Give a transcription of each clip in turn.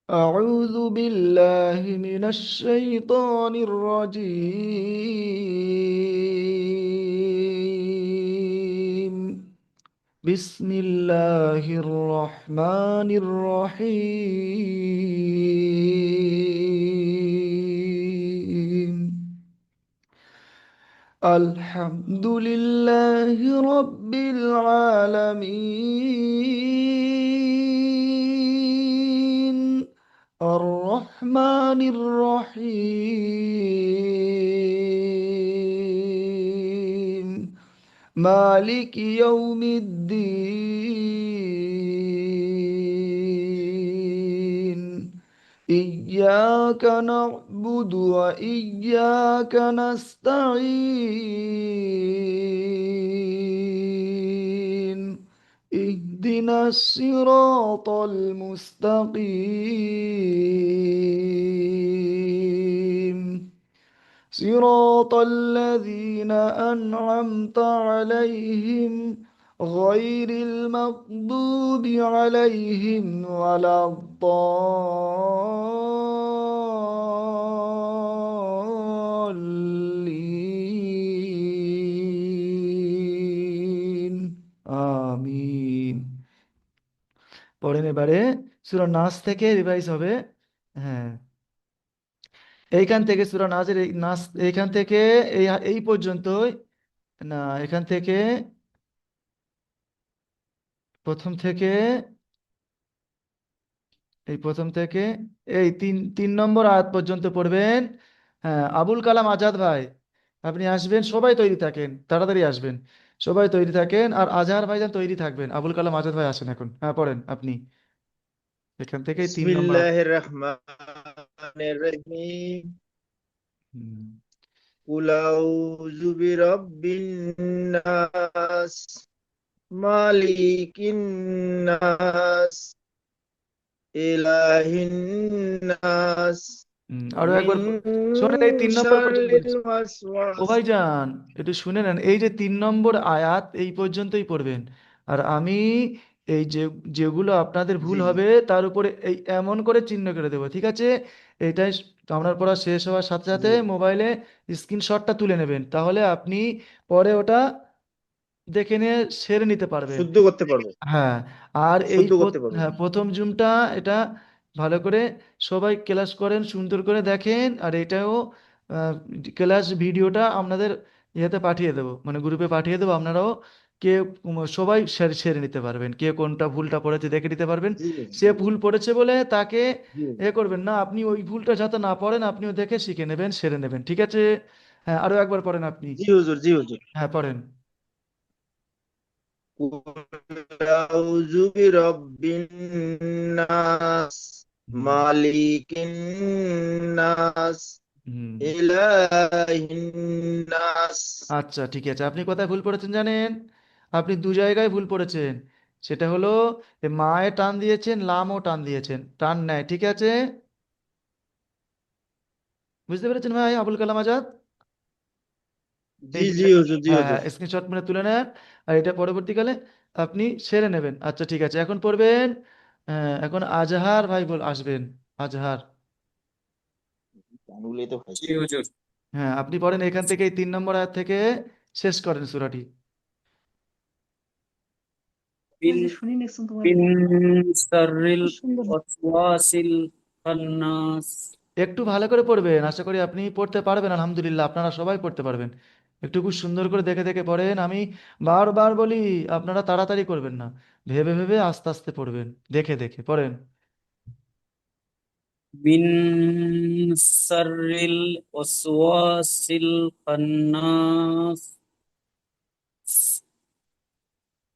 أعوذ بالله من الشيطان الرجيم. بسم الله الرحمن الرحيم. الحمد لله رب العالمين، الرحمن الرحيم، مالك يوم الدين. إياك نعبد وإياك نستعين. اهدنا الصراط المستقيم، صراط الذين أنعمت عليهم غير المغضوب عليهم ولا الضالين আমিন। পড়েন এবারে সূরা নাস থেকে রিভাইজ হবে। হ্যাঁ, এইখান থেকে সূরা নাসের এই নাস এইখান থেকে এই এই পর্যন্তই না, এখান থেকে প্রথম থেকে এই প্রথম থেকে এই তিন তিন নম্বর আয়াত পর্যন্ত পড়বেন। হ্যাঁ, আবুল কালাম আজাদ ভাই, আপনি আসবেন, সবাই তৈরি থাকেন, তাড়াতাড়ি আসবেন, সবাই তৈরি থাকেন। আর আজহার ভাইজান তৈরি থাকবেন। আবুল কালাম আজাদ ভাই আসেন এখন। হ্যাঁ, পড়েন আপনি এখান থেকে তিন নম্বর আয়াত। বিসমিল্লাহির রহমানির রহিম। হুম, কুল আউযু বিরাব্বিন নাস, মালিকিন নাস, ইলাহিন নাস, আরো মিন একবার শোনেন, এই তিন নম্বর পর্যন্ত শাররিল বলছি। ও ওয়াসওয়াস। ভাইজান, একটু শুনে নেন, এই যে তিন নম্বর আয়াত এই পর্যন্তই পড়বেন। আর আমি এই যে যেগুলো আপনাদের ভুল জি জি। হবে তার উপরে এই এমন করে চিহ্ন করে দেবো, ঠিক আছে? এটাই আপনার পড়া শেষ হওয়ার সাথে সাথে জি মোবাইলে স্ক্রিনশটটা তুলে নেবেন, তাহলে আপনি পরে ওটা দেখে নিয়ে সেরে নিতে পারবেন। শুদ্ধ করতে পারবো। হ্যাঁ, আর এই শুদ্ধ করতে পারবো। হ্যাঁ, প্রথম জুমটা এটা ভালো করে সবাই ক্লাস করেন, সুন্দর করে দেখেন। আর এটাও ক্লাস ভিডিওটা আপনাদের ইয়েতে পাঠিয়ে দেবো, মানে গ্রুপে পাঠিয়ে দেবো। আপনারাও কেউ সবাই সেরে নিতে পারবেন, কে কোনটা ভুলটা পড়েছে দেখে নিতে পারবেন। জি সে জি ভুল পড়েছে বলে তাকে জি। এ করবেন না, আপনি ওই ভুলটা যাতে না পড়েন আপনিও দেখে শিখে নেবেন, সেরে নেবেন, ঠিক আছে? হ্যাঁ, আরো একবার পড়েন আপনি। জি হুজুর, জি হুজুর। হ্যাঁ, পড়েন। কুল আউযু বিরাব্বিন নাস, হুম মালিকিন নাস, হুম ইলাহিন্নাস। আচ্ছা, ঠিক আছে। আপনি কোথায় ভুল পড়েছেন জানেন? আপনি দু জায়গায় ভুল পড়েছেন। সেটা হলো এ মায়ে টান দিয়েছেন, লামও টান দিয়েছেন, টান নেয়, ঠিক আছে? বুঝতে পেরেছেন ভাই আবুল কালাম আজাদ? এই জি জি বিষয়টা, হুজুর, জি হ্যাঁ হ্যাঁ, হুজুর। স্ক্রিনশট মেরে তুলে নেন। আর এটা পরবর্তীকালে আপনি সেরে নেবেন। আচ্ছা, ঠিক আছে, এখন পড়বেন। এখন আজহার ভাই আসবেন। আজহার, আঙুলে তো জি খাইছে। হুজুর। হ্যাঁ, আপনি পড়েন এখান থেকে এই তিন নম্বর আয়াত থেকে শেষ করেন সূরাটি। বিন বিন শাররিল ওয়াসওয়াসিল খান্নাস। একটু ভালো করে পড়বেন, আশা করি আপনি পড়তে পারবেন। আলহামদুলিল্লাহ, আপনারা সবাই পড়তে পারবেন। একটু খুব সুন্দর করে দেখে দেখে পড়েন। আমি বারবার বলি, আপনারা তাড়াতাড়ি করবেন না, ভেবে ভেবে আস্তে আস্তে পড়বেন, দেখে দেখে পড়েন। বিন শাররিল ওয়াসওয়াসিল খান্নাস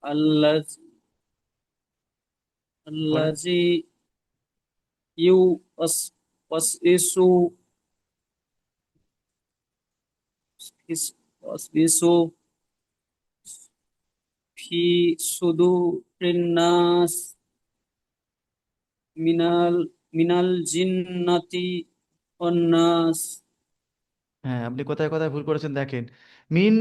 আল্লাযী পড়েন। আল্লাযী ইউওয়াসওয়িসু ওয়াসওয়িসু ফি সুদুরিন নাস মিনাল মিনাল জিন্নাতি ওয়ান নাস। হ্যাঁ, আপনি কোথায় কোথায় ভুল করেছেন দেখেন। মিন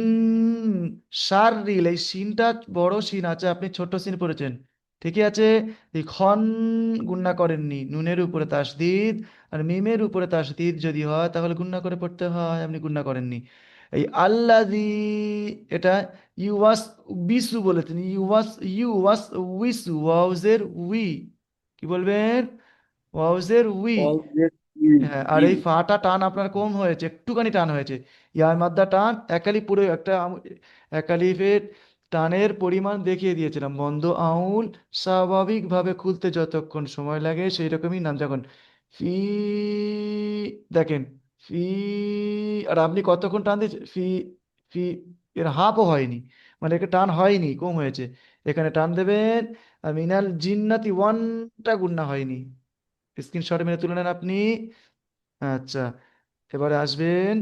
শাররিল, এই সিনটা বড় সিন আছে, আপনি ছোট সিন পড়েছেন। ঠিকই আছে। এই খন গুণনা করেননি, নুনের উপরে তাসদিদ আর মিমের উপরে তাসদিদ যদি হয় তাহলে গুণনা করে পড়তে হয়, আপনি গুণনা করেননি। এই আল্লাযী, এটা ইউওয়াস বিসু বলেছেন, ইউওয়াস উইসু, ওয়াউজের উই, কি বলবেন, ওয়াউজের উই। হ্যাঁ, আর এই ফাটা টান আপনার কম হয়েছে, একটুখানি টান হয়েছে। ইয়ার মাদ্দা টান একালি পুরো একটা একালিফের টানের পরিমাণ দেখিয়ে দিয়েছিলাম। বন্ধ আউল স্বাভাবিকভাবে খুলতে যতক্ষণ সময় লাগে সেই রকমই নাম, যখন ফি, দেখেন ফি, আর আপনি কতক্ষণ টান দিয়েছেন ফি, ফি, এর হাফও হয়নি, মানে একে টান হয়নি, কম হয়েছে। এখানে টান দেবেন। আর মিনাল জিন্নাতি ওয়ানটা গুণনা হয়নি, স্ক্রিনশট মেরে তুলে নেন আপনি। আচ্ছা, এবারে আসবেন,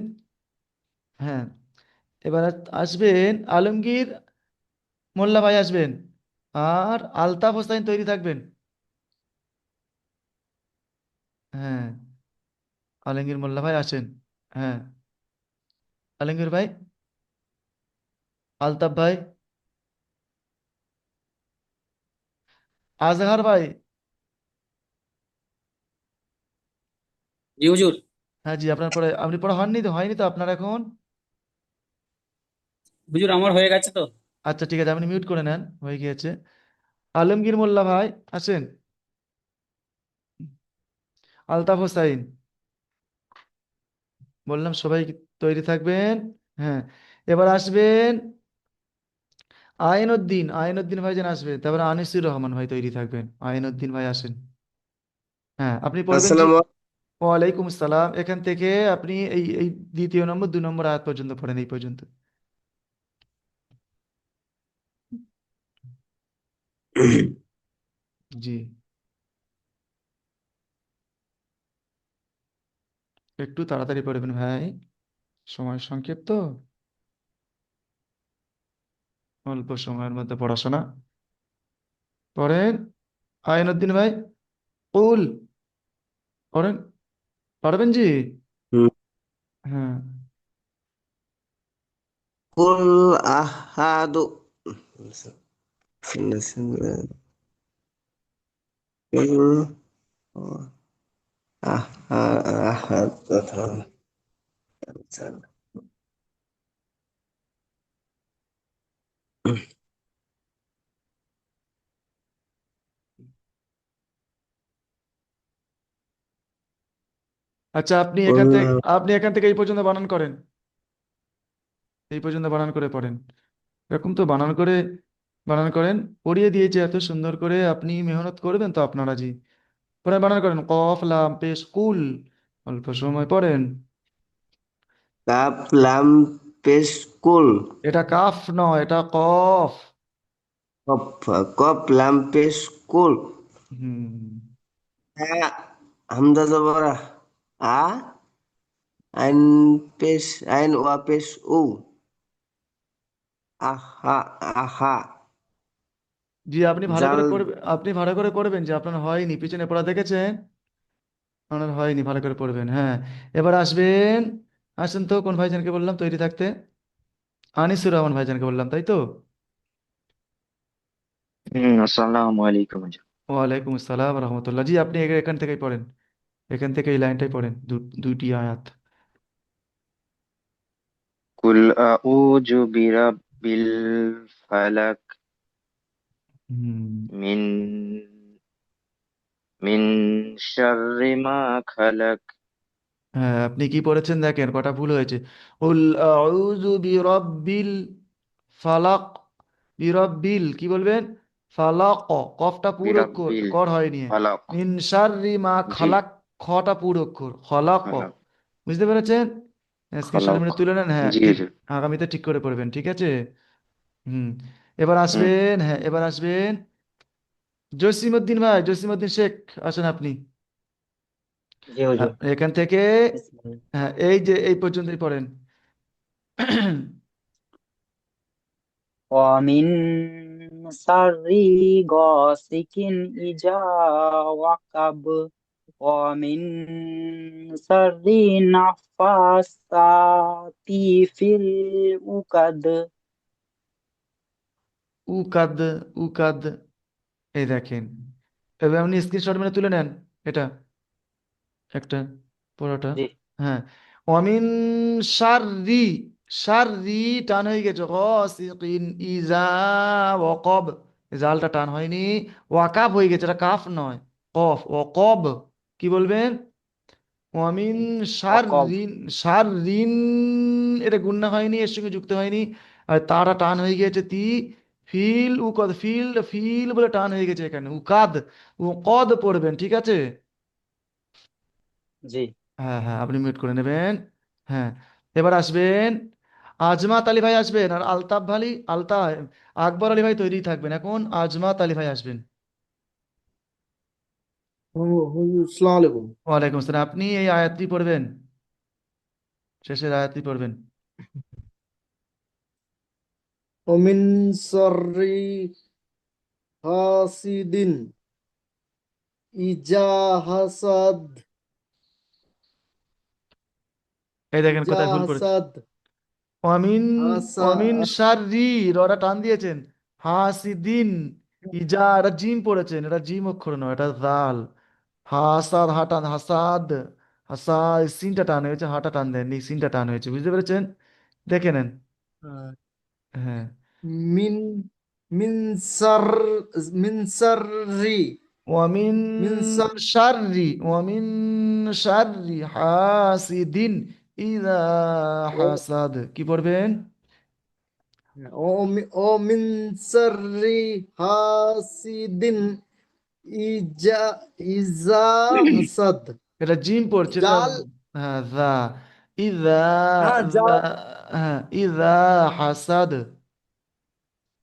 হ্যাঁ, এবারে আসবেন আলমগীর মোল্লা ভাই আসবেন, আর আলতাফ হোসাইন তৈরি থাকবেন। হ্যাঁ, আলমগীর মোল্লা ভাই আসেন। হ্যাঁ, আলমগীর ভাই, আলতাফ ভাই, আজহার ভাই। জি হুজুর। হ্যাঁ জি, আপনার পরে আপনি পড়া হননি তো, হয়নি তো আপনার এখন? হুজুর আমার হয়ে গেছে তো। আচ্ছা ঠিক আছে, আপনি মিউট করে নেন, হয়ে গিয়েছে। আলমগীর মোল্লা ভাই আসেন, আলতাফ হোসাইন, বললাম সবাই তৈরি থাকবেন। হ্যাঁ, এবার আসবেন আইনউদ্দিন, আইনউদ্দিন ভাই যেন আসবে, তারপরে আনিসুর রহমান ভাই তৈরি থাকবেন। আইনউদ্দিন ভাই আসেন। হ্যাঁ, আপনি পড়বেন যে, আসসালামু ওয়ালাইকুম আসসালাম, এখান থেকে আপনি এই এই দ্বিতীয় নম্বর 2 নম্বর আয়াত পর্যন্ত পড়েন, এই পর্যন্ত। আলাইকুম। জি, একটু তাড়াতাড়ি পড়বেন ভাই, সময় সংক্ষেপ তো, অল্প সময়ের মধ্যে পড়াশোনা পড়েন। আইনউদ্দিন ভাই, কুল পড়েন, পারবেন জি? হ্যাঁ, কুল আহাদু কুল আহাদ। আচ্ছা, আপনি এখান থেকে এই পর্যন্ত বানান করেন, এই পর্যন্ত বানান করে পড়েন। এরকম তো বানান করেন, পড়িয়ে দিয়েছে এত সুন্দর করে, আপনি মেহনত করবেন তো আপনারা জি। পরে বানান করেন, কফ লাম পেশ কুল, অল্প সময় পড়েন। কাপ লাম পেশ কুল। এটা কাফ নয়, এটা কফ। কপ কপ লাম পেশ কুল। হুম, হ্যাঁ, হামজা জবর আ, আইন পেশ আইন ওয়া পেশ উ। আহা আহা। জি, আপনি ভালো জাল করে পড়বেন, আপনি ভালো করে পড়বেন যে, আপনার হয়নি, পিছনে পড়া দেখেছেন, আপনার হয়নি, ভালো করে পড়বেন। হ্যাঁ, এবার আসবেন, আসেন তো, কোন ভাইজানকে বললাম তৈরি থাকতে? আনিসুর রহমান ভাইজানকে বললাম, তাই তো? আসসালামু আলাইকুম জি। ওয়ালাইকুম আসসালাম রহমতুল্লাহ। জি, আপনি এখান থেকেই পড়েন, এখান থেকে এই লাইনটাই পড়েন, দুইটি আয়াত। কুল আউযু বিরাব্বিল ফালাক হুম, মিন মিন শাররি মা খালাক। হ্যাঁ, আপনি কি পড়েছেন দেখেন, কটা ভুল হয়েছে। উল আউযু বিরাব্বিল ফালাক, বিরাব্বিল কি বলবেন, ফালাক, কফটা পুরো অক্ষর, বিরাব্বিল কর হয়নি। ফালাক। মিন শাররি মা জি, খালাক, খটা পুরো অক্ষর, খলাক। খালাক, বুঝতে পেরেছেন? স্ক্রিনশট খালাক। মেরে তুলে নেন, হ্যাঁ জি ঠিক, জি। আগামীতে ঠিক করে পড়বেন, ঠিক আছে। হুম, এবার হুম। আসবেন, হ্যাঁ এবার আসবেন জসিমউদ্দিন ভাই, জসিমউদ্দিন শেখ, আসেন আপনি। জি হুজুর। এখান থেকে, হ্যাঁ এই যে এই পর্যন্তই পড়েন। ومن شر غاسق إذا وقب ومن شر النفاثات في العقد। উকাদ, উকাদ, এই দেখেন, এবার আপনি স্ক্রিনশট মেরে তুলে নেন এটা একটা পুরোটা। জি হ্যাঁ, অমিন শাররি, শাররি টান হয়ে গেছে, গাসিকিন ইজা ওয়াকাব, এই জালটা টান হয়নি, ওয়াকাব হয়ে গেছে, এটা কাফ নয়, কফ, ওয়াকাব। কি বলবেন? অমিন ওয়াকব শাররিন, শাররিন, এটা গুণনা হয়নি, এর সঙ্গে যুক্ত হয়নি, আর তারা টান হয়ে গেছে তি, ফিল উকদ, ফিল ফিল বলে টান হয়ে গেছে এখানে, উকাদ, উকদ পড়বেন, ঠিক আছে? জি হ্যাঁ হ্যাঁ, আপনি মিউট করে নেবেন। হ্যাঁ, এবার আসবেন আজমাত আলী ভাই আসবেন, আর আলতাফ ভাই, আকবর আলী ভাই তৈরি থাকবেন, এখন আজমাত আলী ভাই আসবেন। হুজুর আসসালামু আলাইকুম। ওয়ালাইকুম আসসালাম, আপনি এই আয়াতটি পড়বেন, শেষের আয়াতটি পড়বেন। ওমিন শাররি হাসিদিন ইজা হাসাদ, এই দেখেন ইজা কোথায় ভুল করেছে, হাসাদ অমিন, হাসা অমিন শাররি, রটা টান দিয়েছেন, হাসিদিন, ইজা, এটা জিম পড়েছেন, এটা জিম অক্ষর নয়, এটা জাল, হাসাদ, হাটান, হাসাদ, হাসাদ, সিনটা টান হয়েছে, হাটা টান দেননি, সিনটা টান হয়েছে, বুঝতে পেরেছেন? দেখে নেন। হ্যাঁ, মিন মিন সার মিন সাররি ওয়ামিন মিন সার শাররি, ওয়ামিন শাররি হাসিদিন ইদা ও হাসাদ, কি পড়বেন? ও মিন সাররি হাসিদিন ইজা ইজা হাসাদ। এটা জিম পড়ছে, এটা জাল, হ্যাঁ দা, ইদা, হ্যাঁ দা, জাল, হ্যাঁ ইদা হাসাদ,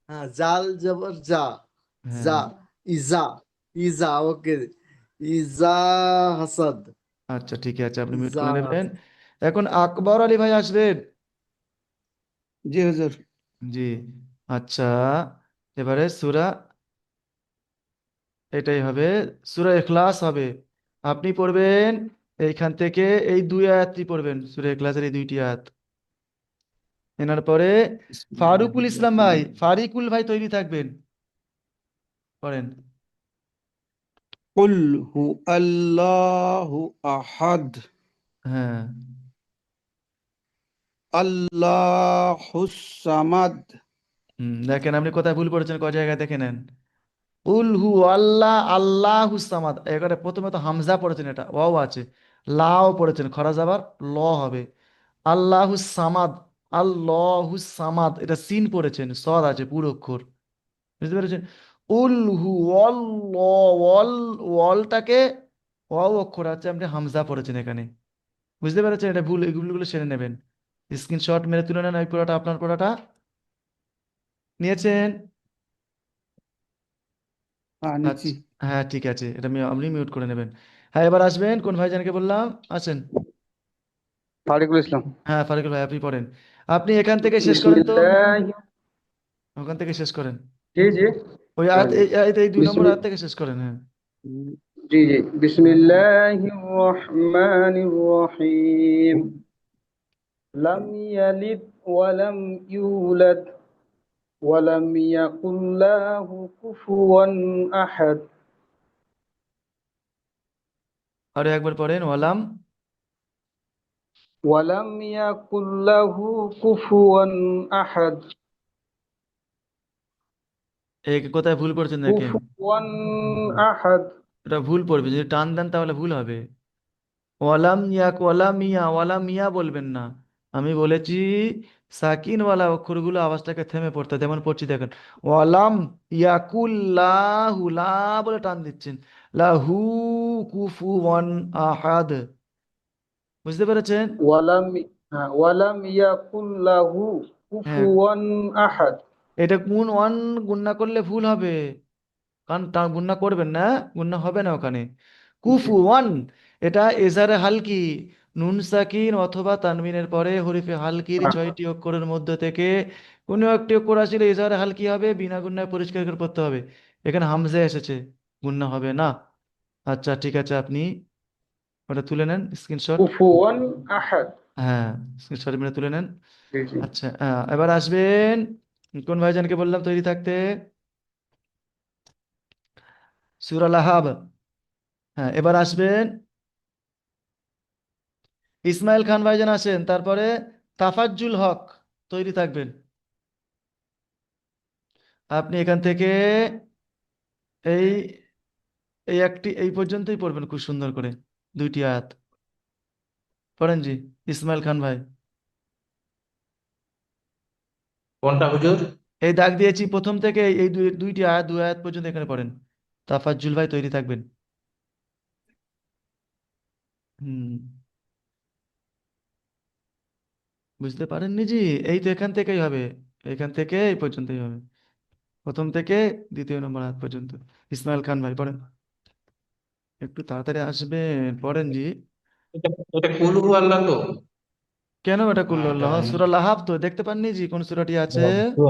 হ্যাঁ জাল জবর যা, হ্যাঁ। যা ইজা, ইজা ওকে, ইজা হাসাদ, আচ্ছা ঠিক আছে, আপনি মিউট ইজা করে নেবেন। হাসাদ। এখন আকবর আলী ভাই আসবেন। জি হুজুর। জি, আচ্ছা, এবারে সূরা, এটাই হবে, সূরা ইখলাস হবে, আপনি পড়বেন এইখান থেকে, এই দুই আয়াতটি পড়বেন, সূরা ইখলাসের এই দুইটি আয়াত। এনার পরে ফারুকুল ইসলাম ভাই, ফারিকুল ভাই তৈরি থাকবেন, পড়েন। قل هو الله أحد হ্যাঁ, الله الصمد দেখেন আপনি কোথায় ভুল করেছেন, কয় জায়গায় দেখে নেন। উল হু আল্লাহ, আল্লাহু সামাদ, এখানে প্রথমে তো হামজা পড়েছেন, এটা ওয়াও আছে, লাও পড়েছেন, খরা যাবার ল হবে, আল্লাহু সামাদ, আল্লাহু সামাদ, এটা সিন পড়েছেন, সদ আছে পুরো অক্ষর, বুঝতে পেরেছেন? উল হু ওয়াল, ওয়ালটাকে ওয়াও অক্ষর আছে, আপনি হামজা পড়েছেন এখানে, বুঝতে পেরেছেন? এটা ভুল, এগুলো সেরে নেবেন, স্ক্রিনশট মেরে তুলে নেন, ওই পুরোটা আপনার পুরোটা নিয়েছেন? নিচ্ছি। আচ্ছা, হ্যাঁ ঠিক আছে, এটা আপনি মিউট করে নেবেন। হ্যাঁ, এবার আসবেন কোন ভাইজানকে বললাম, আসেন। তারিকুল ইসলাম। হ্যাঁ ফারুকুল ভাই, আপনি পড়েন, আপনি এখান থেকে শেষ করেন তো, বিসমিল্লাহ। ওখান থেকে শেষ করেন, জি জি। ওই আয়াত, তাহলে এই দুই নম্বর বিসমিল আয়াত থেকে শেষ করেন, হ্যাঁ। জি জি, বিসমিল্লাহির রহমানির রহিম। লাম ইয়ালিদ ওয়া লাম ইউলাদ ওয়া লাম ইয়াকুল লাহু কুফুয়ান আহাদ। আরো একবার পড়েন, ওয়ালাম, ওয়া লাম ইয়াকুল লাহু কুফুয়ান আহাদ। এই কোথায় ভুল করছেন দেখেন, কুফুয়ান আহাদ। এটা ভুল পড়বে, যদি টান দেন তাহলে ভুল হবে। ওয়ালাম ইয়াক, ওয়ালাম ইয়া, ওয়ালাম ইয়া বলবেন না, আমি বলেছি সাকিনওয়ালা অক্ষরগুলো আওয়াজটাকে থেমে পড়তে হয়, যেমন পড়ছি দেখেন, ওয়ালাম ইয়াকুল্লাহু, লা বলে টান দিচ্ছেন, লাহু কুফুওয়ান আহাদ, বুঝতে পেরেছেন? ওয়ালাম ওয়ালাম ইয়াকুল লাহু হ্যাঁ, কুফুয়ান আহাদ। এটা কোন ওয়ান গুণনা করলে ভুল হবে, কারণ গুণনা করবেন না, গুণনা হবে না ওখানে, জি। কুফু ওয়ান, এটা এজারে হালকি, নুন সাকিন অথবা তানবিনের পরে হরিফে হালকির ছয়টি অক্ষরের মধ্যে থেকে কোনো একটি অক্ষর আসলে এজারে হালকি হবে, বিনা গুণনায় পরিষ্কার করে পড়তে হবে, এখানে হামজা এসেছে, গুণনা হবে না। আচ্ছা ঠিক আছে, আপনি ওটা তুলে নেন স্ক্রিনশট। কুফুয়ান আহাদ। হ্যাঁ, স্ক্রিনশট মেরে তুলে নেন। জি জি। আচ্ছা, এবার আসবেন কোন ভাইজানকে বললাম তৈরি থাকতে, সূরা লাহাব। হ্যাঁ, এবার আসবেন ইসমাইল খান ভাইজান, আসেন। তারপরে তাফাজ্জুল হক, তৈরি থাকবেন। আপনি এখান থেকে এই এই পর্যন্তই পড়বেন খুব সুন্দর করে, দুইটি আয়াত পড়েন জি, ইসমাইল খান ভাই। কোনটা হুজুর? এই দাগ দিয়েছি প্রথম থেকে এই দুইটি আয়াত, দুই আয়াত পর্যন্ত এখানে পড়েন। তাফাজ্জুল ভাই তৈরি থাকবেন। হুম, বুঝতে পারেননি জি? এই তো এখান থেকেই হবে, এখান থেকে এই পর্যন্তই হবে, প্রথম থেকে দ্বিতীয় নম্বর আয়াত পর্যন্ত। ইসমাইল খান ভাই পড়েন, একটু তাড়াতাড়ি আসবেন, পড়েন জি। এটা এটা কুল হু আল্লাহ তো? কেন এটা হ্যাঁ, করলো এটা আল্লাহ? সূরা লাহাব তো দেখতে পাননি জি কোন সূরাটি আছে?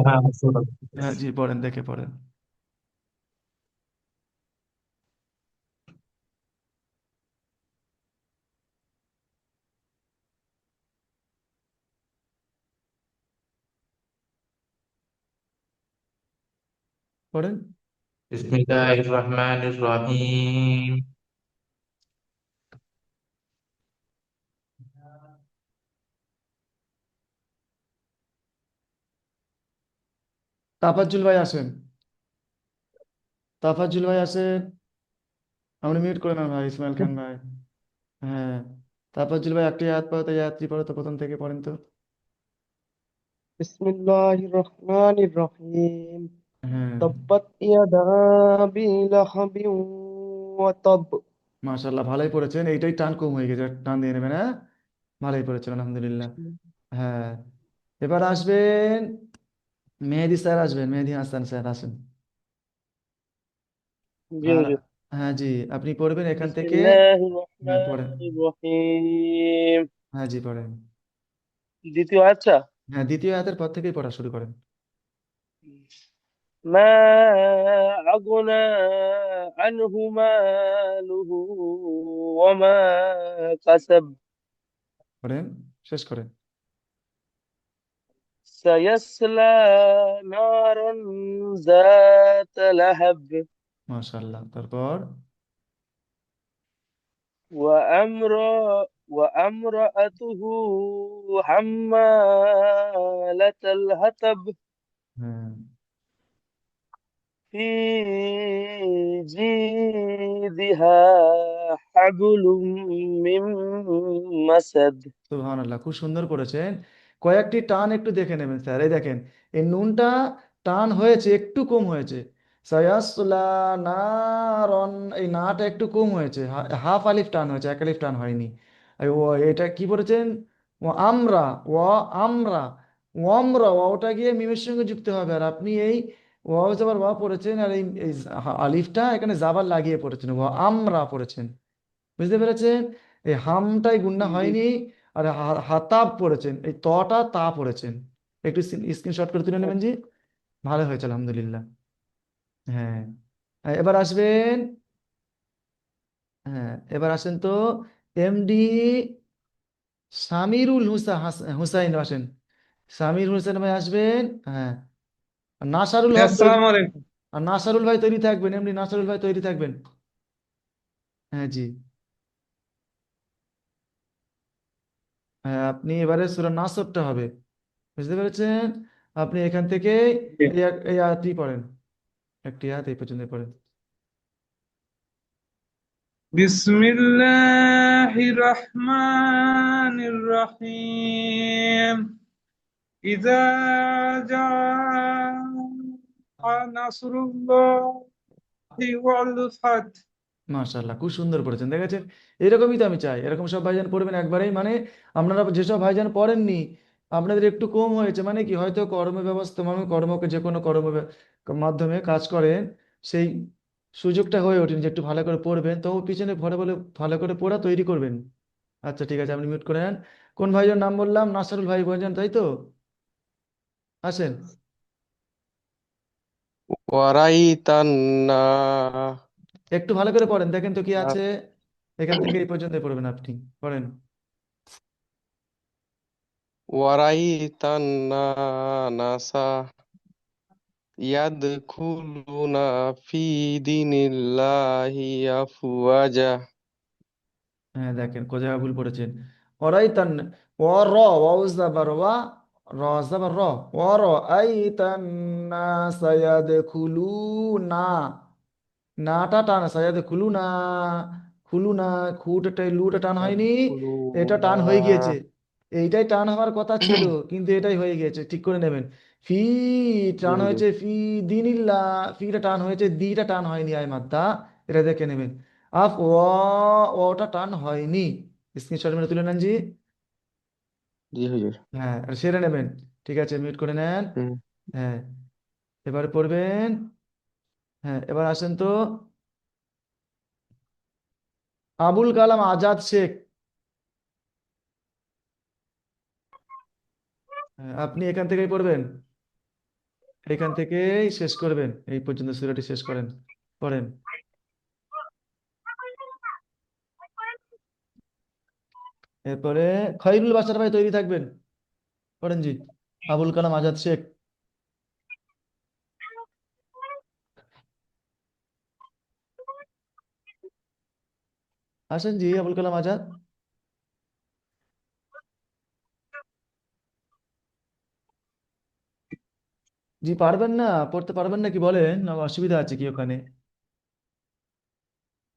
হ্যাঁ সূরা। হ্যাঁ জি, পড়েন, দেখে পড়েন। পড়েন। বিসমিল্লাহির রহমানির রহিম। তাফাজ্জুল ভাই আসেন, তাফাজ্জুল ভাই আসেন। আপনি মিউট করে নেন ভাই, ইসমাইল খান ভাই। হ্যাঁ, তাফাজ্জুল ভাই একটি আয়াত পড়ো তো, এই আয়াতটি পড়ো তো, প্রথম থেকে পড়েন তো। بسم الله الرحمن الرحيم হ্যাঁ, تبت يدا أبي لهب وتب মাশাআল্লাহ, ভালোই পড়েছেন। এইটাই টান কম হয়ে গেছে, টান দিয়ে নেবেন। হ্যাঁ, ভালোই পড়েছেন, আলহামদুলিল্লাহ। হ্যাঁ, এবার আসবেন মেহেদি স্যার, আসবেন মেহেদি হাসান স্যার, আসেন। জি আর হুজুর হ্যাঁ জি, আপনি পড়বেন এখান بسم থেকে। الله হ্যাঁ পড়েন। الرحمن الرحيم হ্যাঁ জি, পড়েন। দ্বিতীয় আচ্ছা হ্যাঁ, দ্বিতীয় আয়াতের পর থেকেই পড়া শুরু করেন। ما أغنى عنه ماله وما كسب পড়েন, শেষ করেন। سيصلى نارا ذات لهب মাশাআল্লাহ, তারপর? وامرأته حمالة الحطب হ্যাঁ, في جيدها حبل من مسد সুবহানাল্লাহ, খুব সুন্দর করেছেন। কয়েকটি টান একটু দেখে নেবেন স্যার, এই দেখেন, এই নুনটা টান হয়েছে, একটু কম হয়েছে। সায়াসলা নারন, এই নাটা একটু কম হয়েছে, হাফ আলিফ টান হয়েছে, এক আলিফ টান হয়নি। আর এটা কি পড়েছেন? ও আমরা, ও আমরা, ওমরা, ওটা গিয়ে মিমের সঙ্গে যুক্ত হবে। আর আপনি এই ওয়াও যাবার ওয়া পড়েছেন, আর এই আলিফটা এখানে জাবার লাগিয়ে পড়েছেন, ও আমরা পড়েছেন। বুঝতে পেরেছেন? এই হামটাই গুন্না জি হয়নি। আর হাতাব পড়েছেন, এই তটা তা পড়েছেন। একটু স্ক্রিনশট করে তুলে নেবেন জি, ভালো হয়েছে আলহামদুলিল্লাহ। হ্যাঁ, হ্যাঁ, এবার আসবেন। হ্যাঁ, এবার আসেন তো এমডি সামিরুল হুসাইন আসেন। সামির হোসেন ভাই আসবেন। হ্যাঁ, আর নাসারুল হক তৈরি, আসসালামু আলাইকুম আর নাসারুল ভাই তৈরি থাকবেন, এমডি নাসারুল ভাই তৈরি থাকবেন। হ্যাঁ জি। হ্যাঁ, আপনি এবারে সূরা নাসরটা হবে, বুঝতে পেরেছেন? আপনি এখান থেকে জি এই আয়াতটি পড়েন, একটি আয়াত এই পর্যন্ত পড়েন। بسم الله الرحمن الرحيم إذا جاء نصر الله والفتح মাশাআল্লাহ, খুব সুন্দর পড়েছেন, দেখেছেন? এরকমই তো আমি চাই, এরকম সব ভাইজান পড়বেন একবারেই। মানে আপনারা যেসব ভাইজান পড়েননি, আপনাদের একটু কম হয়েছে, মানে কি, হয়তো কর্ম ব্যবস্থা, মানে কর্মকে যে কোনো মাধ্যমে কাজ করেন, সেই সুযোগটা হয়ে ওঠেন যে একটু ভালো করে পড়বেন, তো পিছনে ভরে বলে ভালো করে পড়া তৈরি করবেন। আচ্ছা ঠিক আছে, আপনি মিউট করেন। কোন ভাইজান নাম বললাম? নাসারুল ভাই ভাইজান, তাই তো? আসেন। ورأيت النار একটু ভালো করে পড়েন, দেখেন তো কি আছে। এখান থেকে এই পর্যন্ত পড়বেন আপনি, পড়েন। ورأيت الناس ইয়াদখুলুনা ফি দীনিল্লাহি আফওয়াজা। হ্যাঁ দেখেন কোন জায়গায় ভুল পড়েছেন। ওরাই তান ও র ওয়াও জাবার ওয়া র জাবার র ও র আই তান নাসা ইয়াদখুলুনা নাটা টান সায়াদে খুলু না, খুলু না, খুঁটাটাই লুটা টান হয়নি, এটা ইয়াদখুলুনা। টান হয়ে গিয়েছে। এইটাই টান হওয়ার কথা ছিল কিন্তু এটাই হয়ে গিয়েছে, ঠিক করে নেবেন। ফি জি টান হুজুর। হয়েছে ফি দিনিল্লা, ফিটা টান হয়েছে, দিটা টান হয়নি, আয় মাদ্দা, এটা দেখে নেবেন। আফ ওটা টান হয়নি। স্ক্রিনশট মেরে তুলে নেন জি। জি হুজুর। হ্যাঁ আর সেরে নেবেন। ঠিক আছে মিউট করে নেন। হুম। হ্যাঁ এবার পড়বেন। হ্যাঁ এবার আসেন তো আবুল কালাম আজাদ শেখ। হ্যাঁ, আপনি এখান থেকেই পড়বেন, এখান থেকেই শেষ করবেন, এই পর্যন্ত সূরাটি শেষ করেন, পড়েন। এরপরে খৈরুল বাশার ভাই তৈরি থাকবেন, পড়েন জি। আবুল কালাম আজাদ শেখ, আসেন জি আবুল কালাম আজাদ। জি পারবেন না, পড়তে পারবেন না কি বলেন, না অসুবিধা আছে কি ওখানে?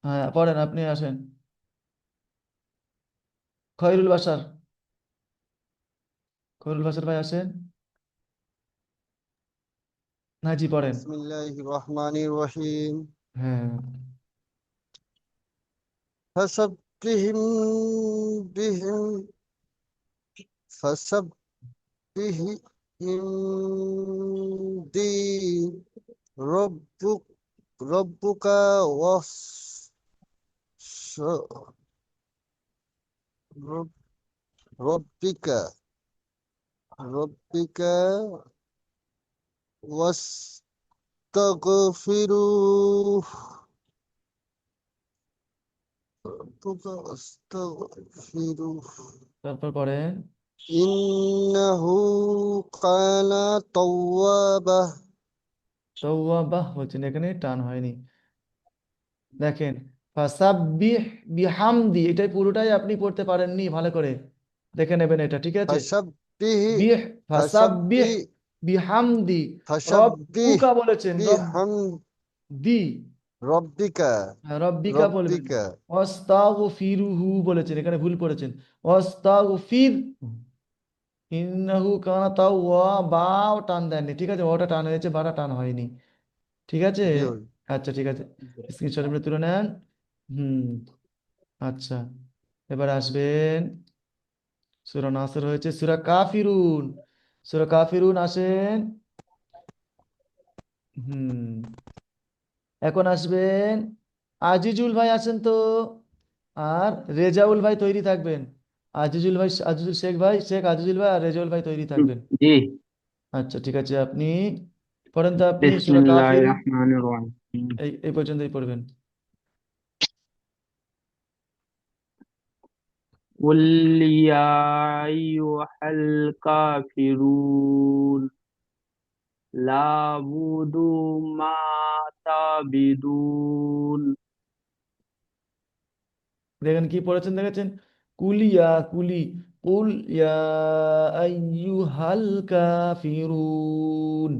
হ্যাঁ পড়েন, আপনি আসেন। খৈরুল বাশার, খৈরুল বাশার ভাই আসেন। না জি পড়েন। বিসমিল্লাহির রহমানির রহিম। হ্যাঁ ফাসাব্বিহিম বিহিম ফাসাব্বিহিম দি রব্বুক রব্বুকা ওয়াস রব- রব্বিকা রব্বিকা ওয়াস্তাগফিরুহ রব্বুকা ওয়াস্তাগফিরুহ তারপর পড়েন। ইন্নাহু কানা তাওয়াবা। তাওয়াবাহ বলছেন, এখানে টান হয়নি। দেখেন ফাসাব্বিহ বিহামদি, এটাই পুরোটাই আপনি পড়তে পারেননি ভালো করে, দেখে নেবেন এটা, ঠিক আছে? ফাসাব্বিহি বিহ ফাসাব্বিহ ফাসাব্বি বিহামদি, ফাসাব্বিহ রব্বুকা বলেছেন, বিহাম রব্দি, রব্বিকা হ্যাঁ, রব্বিকা বলবেন। রব্বিকা অস্তাগফিরুহু বলেছেন, এখানে ভুল করেছেন। অস্তাগফির ইন্নাহু কানা তাওয়াবাও টান দেননি, ঠিক আছে? ওটা টান হয়েছে, বাটা টান হয়নি, ঠিক আছে? জি হুজুর। আচ্ছা ঠিক আছে, স্ক্রিনশট আপনি তুলে নেন। হুম আচ্ছা এবার আসবেন সূরা নাসর হয়েছে, সূরা কাফিরুন, সূরা কাফিরুন আসেন। হুম এখন আসবেন আজিজুল ভাই, আসেন তো। আর রেজাউল ভাই তৈরি থাকবেন। আজিজুল ভাই, আজিজুল শেখ ভাই, শেখ আজিজুল ভাই আর রেজাউল ভাই তৈরি থাকবেন। জি। আচ্ছা ঠিক আছে, আপনি পড়েন তো, আপনি সূরা বিসমিল্লাহির কাফিরুন রহমানির রহিম। এই পর্যন্তই পড়বেন। قل يا أيها الكافرون لا أعبد ما تعبدون দেখেন কি পড়েছেন, দেখেছেন? কুলিয়া কুলি, কুল ইয়া আইয়ুহাল কাফিরুন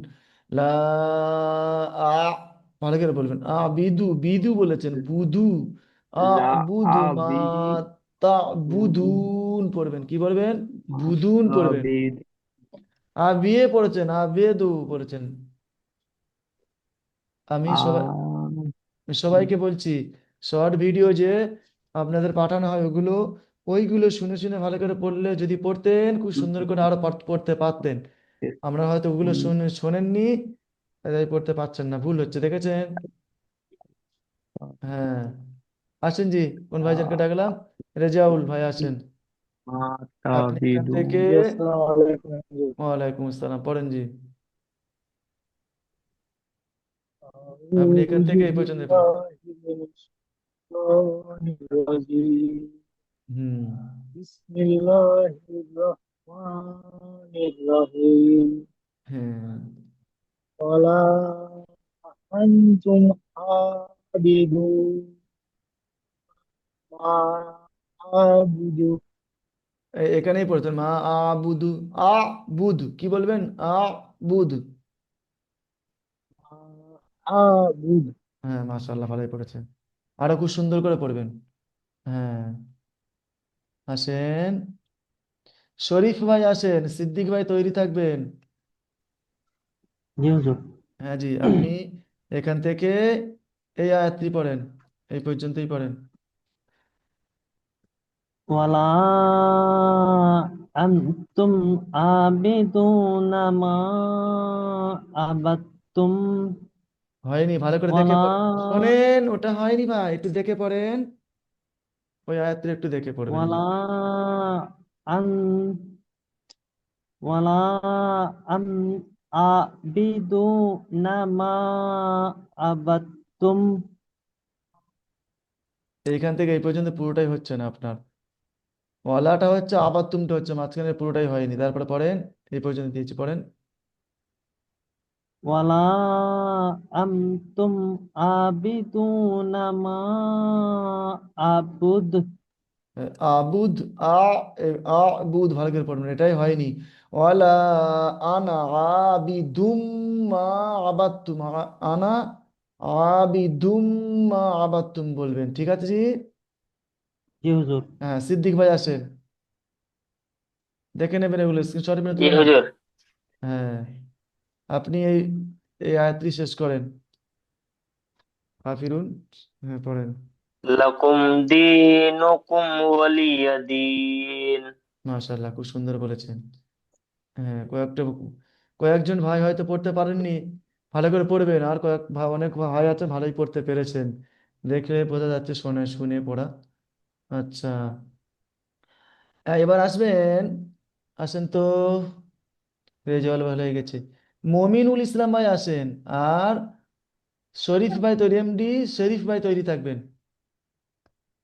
লা আ, ভালো করে বলবেন। আ বিদু, বিদু বলেছেন, বুদু। আ لا বুদু মা أعبد তা বুদুন পড়বেন, কি বলবেন? ما বুদুন পড়বেন। تعبد আবিয়ে পড়েছেন, আবেদু পড়েছেন। আমি সবাই সবাইকে বলছি, শর্ট ভিডিও যে আপনাদের পাঠানো হয় ওগুলো, ওইগুলো শুনে শুনে ভালো করে পড়লে, যদি পড়তেন খুব সুন্দর করে আরো পড়তে পারতেন। আমরা হয়তো ওগুলো শোনেননি, তাই পড়তে পারছেন না, ভুল হচ্ছে, দেখেছেন? হ্যাঁ আসেন জি, কোন ভাইজানকে ডাকলাম? রেজাউল ভাই আসেন, ما আপনি এখান থেকে। تعبدون জি, আসসালামু আলাইকুম হুজুর। ওয়ালাইকুম আসসালাম, পড়েন জি। আপনি এখান أعوذ থেকে এই পর্যন্ত পড়েন। بالله من الشيطان الرجيم হুম بسم الله الرحمن الرحيم হ্যাঁ ولا আবুদু এখানেই পড়তেন মা আবুদু। আ বুধ কি বলবেন? আ বুধ। আবুদু হ্যাঁ, মাশাআল্লাহ, ভালোই পড়েছেন। আরো খুব সুন্দর করে পড়বেন। হ্যাঁ, আসেন শরীফ ভাই, আসেন সিদ্দিক ভাই, তৈরি থাকবেন। জি হুজুর। হ্যাঁ জি, আপনি এখান থেকে এই আয়াতটি পড়েন, এই পর্যন্তই পড়েন। ওয়ালা আনতুম আবিদুনা মা আবাদতুম হয়নি, ভালো করে দেখে ওয়ালা পড়েন। শোনেন, ওটা হয়নি ভাই, একটু দেখে পড়েন, ওই আয়াতটি একটু দেখে পড়বেন জি। ওয়ালা আন ওয়ালা আন আবিদুনা মা আবাদতুম এইখান থেকে এই পর্যন্ত পুরোটাই হচ্ছে না আপনার। ওয়ালাটা হচ্ছে, আবার তুমটা হচ্ছে, মাঝখানে পুরোটাই হয়নি। তারপরে পড়েন, এই পর্যন্ত দিয়েছি, পড়েন। ওয়ালা আনতুম আবিদুনা মা আবুদ আবুদ, আ আবুদ, ভালো করে পড়বেন, এটাই হয়নি। ওয়ালা আনা আবিদুম মা আবাদতুম, আনা আবিদুম মা আবাদতুম বলবেন, ঠিক আছে জি। জি হুজুর। হ্যাঁ, সিদ্দিক ভাই আসেন, দেখে নেবেন, এগুলো স্ক্রিনশট মেরে জি তুলে নেবেন। হুজুর। হ্যাঁ, আপনি এই এই আয়াতটি শেষ করেন, কাফিরুন। হ্যাঁ, পড়েন। লাকুম দীনুকুম ওয়ালিয়া দীন। মাশাআল্লাহ, খুব সুন্দর বলেছেন। হ্যাঁ, কয়েকজন ভাই হয়তো পড়তে পারেননি, ভালো করে পড়বেন। আর কয়েক ভাই, অনেক ভাই আছে ভালোই পড়তে পেরেছেন, দেখলে বোঝা যাচ্ছে, শুনে শুনে পড়া। আচ্ছা, এবার আসবেন, আসেন তো, রেজাল্ট ভালো হয়ে গেছে। মমিনুল ইসলাম ভাই আসেন, আর শরীফ ভাই তৈরি, এমডি শরীফ ভাই তৈরি থাকবেন।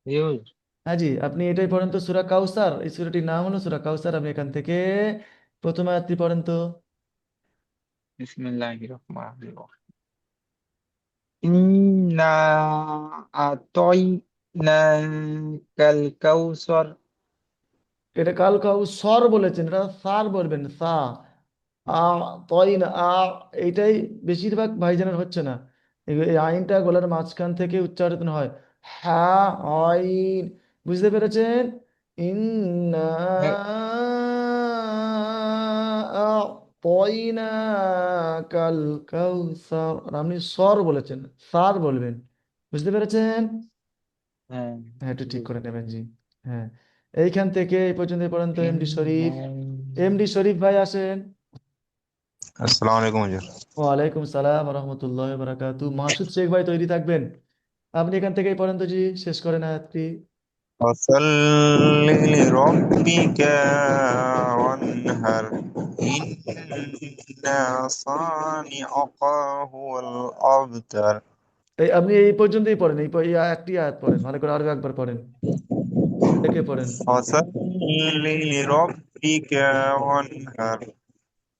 জি হুজুর। হ্যাঁ জি, আপনি এটাই পড়েন তো, সূরা কাউসার, এই সূরাটির নাম হলো সূরা কাউসার। আপনি এখান থেকে প্রথম আয়াতটি পড়েন তো। বিসমিল্লাহির রহমানির রহিম। ইন্না আতাইনাকাল কাউসার। এটা কাল কাউসর বলেছেন, এটা সার বলবেন, সা। আ তই না, এইটাই বেশিরভাগ ভাইজানের হচ্ছে না। এই আইনটা গলার মাঝখান থেকে উচ্চারিত হয়, হ্যাঁ, আইন, বুঝতে পেরেছেন? ইন্না হ্যাঁ, আতাইনা কাল কাউসার, আর আপনি সর বলেছেন, সার বলবেন, বুঝতে পেরেছেন? হ্যাঁ, হ্যাঁ, একটু ঠিক করে বুঝলাম। নেবেন জি। হ্যাঁ, এইখান থেকে এই পর্যন্ত পর্যন্ত এমডি শরীফ, ইন্না এমডি শরীফ ভাই আসেন। আসসালামু আলাইকুম হুজুর। ওয়ালাইকুম সালাম রহমতুল্লাহ বারাকাতু। মাসুদ শেখ ভাই তৈরি থাকবেন, আপনি এখান থেকেই পড়েন তো জি, শেষ করেন আয়াতটি। ফসল্লি লিরাব্বিকা ওয়ানহার ইন্না সানিআকা হুয়াল আবতার। এই আপনি এই পর্যন্তই পড়েন, এই একটি আয়াত পড়েন, ভালো করে আরো একবার পড়েন, দেখে পড়েন। ফসল্লি লিরাব্বিকা ওয়ানহার।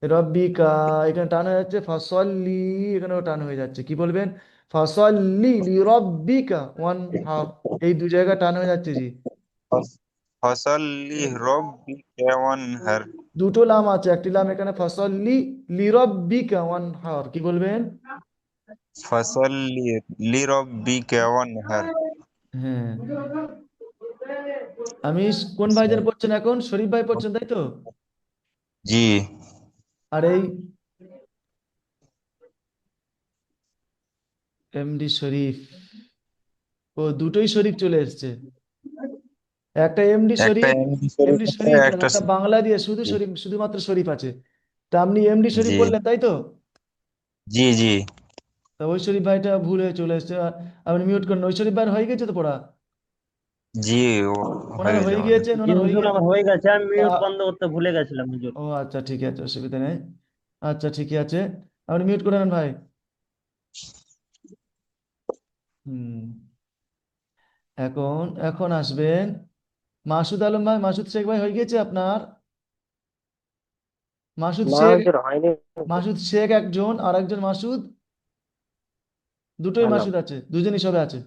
রব্বিকা, এখানে টান হয়ে যাচ্ছে, ফসল্লি, এখানেও টান হয়ে যাচ্ছে, কি বলবেন? ফসল্লি লি রব্বিকা ওয়ান হার, এই দু জায়গা টান হয়ে যাচ্ছে জি। ফসল্লি লিরাব্বিকা ওয়ানহার। দুটো লাম আছে, একটি লাম এখানে, ফসল্লি লি রব্বিকা ওয়ান হার, কি বলবেন? ফসল্লি লিরাব্বিকা ওয়ানহার। হ্যাঁ, আমি কোন ভাইজান পড়ছেন এখন? শরীফ ভাই পড়ছেন, তাই তো? জি। আর এই এমডি শরীফ, ও দুটোই শরীফ চলে এসেছে, একটা এমডি একটা শরীফ, এমডি শরীফ এমডি আছে, শরীফ, আর একটা একটা বাংলা দিয়ে শুধু শরীফ, শুধুমাত্র শরীফ আছে। তা আপনি এমডি শরীফ জি বললেন, তাই তো? জি জি তা ওই শরীফ ভাইটা ভুল হয়ে চলে এসেছে, আপনি মিউট করেন। ওই শরীফ ভাইয়ের হয়ে গেছে তো পড়া? জি, ওনার হয়ে গেছে হয়ে আমাদের। গিয়েছেন, জি ওনার হয়ে হুজুর, গিয়েছে। আমার হয়ে গেছে, আমি মিউট বন্ধ করতে ভুলে গেছিলাম হুজুর। ও আচ্ছা, ঠিক আছে, অসুবিধা নেই। আচ্ছা, ঠিকই আছে, আপনি মিউট করে নেন ভাই। হুম, এখন এখন আসবেন মাসুদ আলম ভাই, মাসুদ শেখ ভাই হয়ে গিয়েছে আপনার? মাসুদ না শেখ, হুজুর, হয়নি। মাসুদ শেখ একজন, আর একজন মাসুদ, দুটোই হ্যালো। মাসুদ আছে, দুজনই সবে আছে।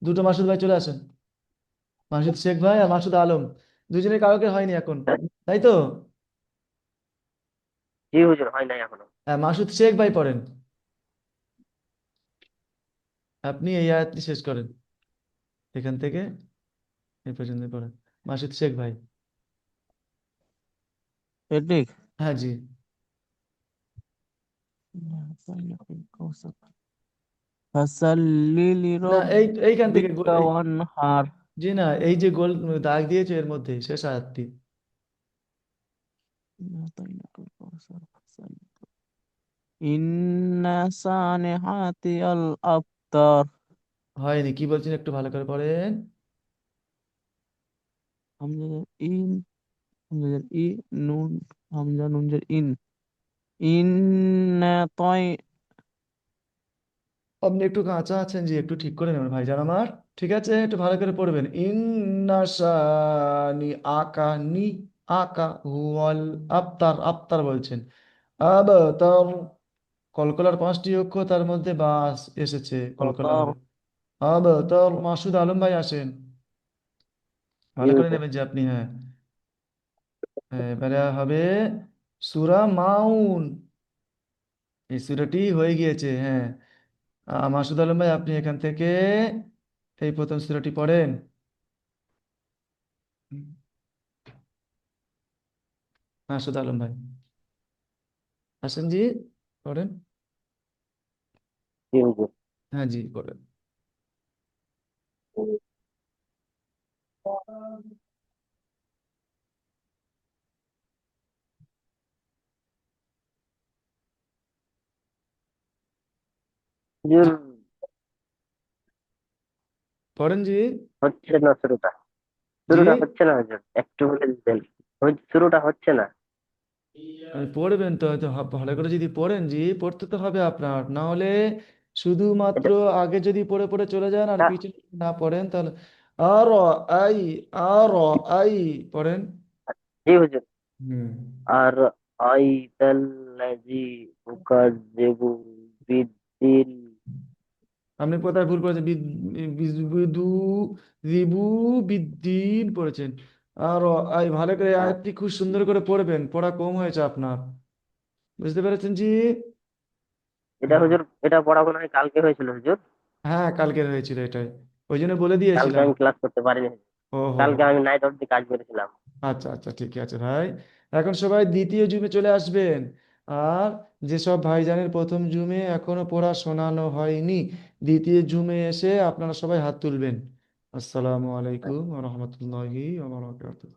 দুটো মাসুদ ভাই চলে আসেন। মাসুদ শেখ ভাই আর মাসুদ আলম, দুজনে কাউকে হয়নি এখন, তাই তো? জি হুজুর, হয় নাই এখনো। হ্যাঁ, মাসুদ শেখ ভাই পড়েন, আপনি এই আয়াতটি শেষ করেন, এখান থেকে এই পর্যন্ত পড়েন, মাসুদ শেখ ভাই। এদিক হ্যাঁ জি। ফাসাল্লি না, এইখান থেকে লিরাব্বিকা ওয়ানহার। জি না, এই যে গোল দাগ দিয়েছে এর মধ্যে শেষ আয়াতটি। ইন্না সানিহাতিয়াল আবতার। হয়নি, কি বলছেন একটু ভালো করে পড়েন। হামজা ইন, হামজা ই, নুন, হামজা নুন জের ইন। ইন্না তয়। আপনি একটু কাঁচা আছেন জি, একটু ঠিক করে নেবেন ভাইজান আমার। ঠিক আছে, একটু ভালো করে পড়বেন। ইন্নাশানি আকা নি, আকা হুয়াল আবতার, আবতার বলছেন। আবতার, কলকলার 5টি অক্ষর, তার মধ্যে বাস এসেছে, কলকলা আবতার। হবে। আবতার। মাসুদ আলম ভাই আসেন, জি ভালো করে হুজুর। নেবেন যে আপনি। হ্যাঁ, হ্যাঁ, এবারে হবে সূরা মাউন, এই সূরাটি হয়ে গিয়েছে। হ্যাঁ, মাসুদ আলম ভাই আপনি এখান থেকে এই প্রথম সূরাটি পড়েন। মাসুদ আলম ভাই আসেন জি, পড়েন। জি হুজুর। হ্যাঁ জি, পড়েন। হুজুর, পড়েন জি। হচ্ছে না শুরুটা। জি, শুরুটা হচ্ছে না হুজুর, একটু বলে দিতেন। শুরুটা হচ্ছে না। পড়বেন তো, হয়তো ভালো করে যদি পড়েন জি, পড়তে তো হবে আপনার, না হলে শুধুমাত্র এটা আগে যদি পড়ে পড়ে চলে যান আর এটা পিছনে না পড়েন তাহলে। আর আই, আর আই পড়েন। জি হুজুর। হুম, আর আইতাল্লাযী ইউকাযযিবু বিদ্দীন। আপনি কোথায় ভুল করেছেন? বিদু, রিবু, বিদ্দিন পড়েছেন। আর আই, ভালো করে এই আয়াতটি খুব সুন্দর করে পড়বেন, পড়া কম হয়েছে আপনার, বুঝতে পেরেছেন জি? এটা হুজুর, এটা পড়া মনে হয় কালকে হয়েছিল হুজুর। হ্যাঁ, কালকের হয়েছিল এটাই, ওই জন্য বলে কালকে দিয়েছিলাম। আমি ক্লাস করতে পারিনি। ও হো হো। কালকে আমি নাইট অবধি কাজ করেছিলাম। আচ্ছা আচ্ছা, ঠিক আছে ভাই। এখন সবাই দ্বিতীয় জুমে চলে আসবেন। আর যেসব ভাইজানের প্রথম জুমে এখনো পড়া শোনানো হয়নি, দ্বিতীয় জুমে এসে আপনারা সবাই হাত তুলবেন। আসসালামু আলাইকুম ওয়া রাহমাতুল্লাহি ওয়া বারাকাতুহু।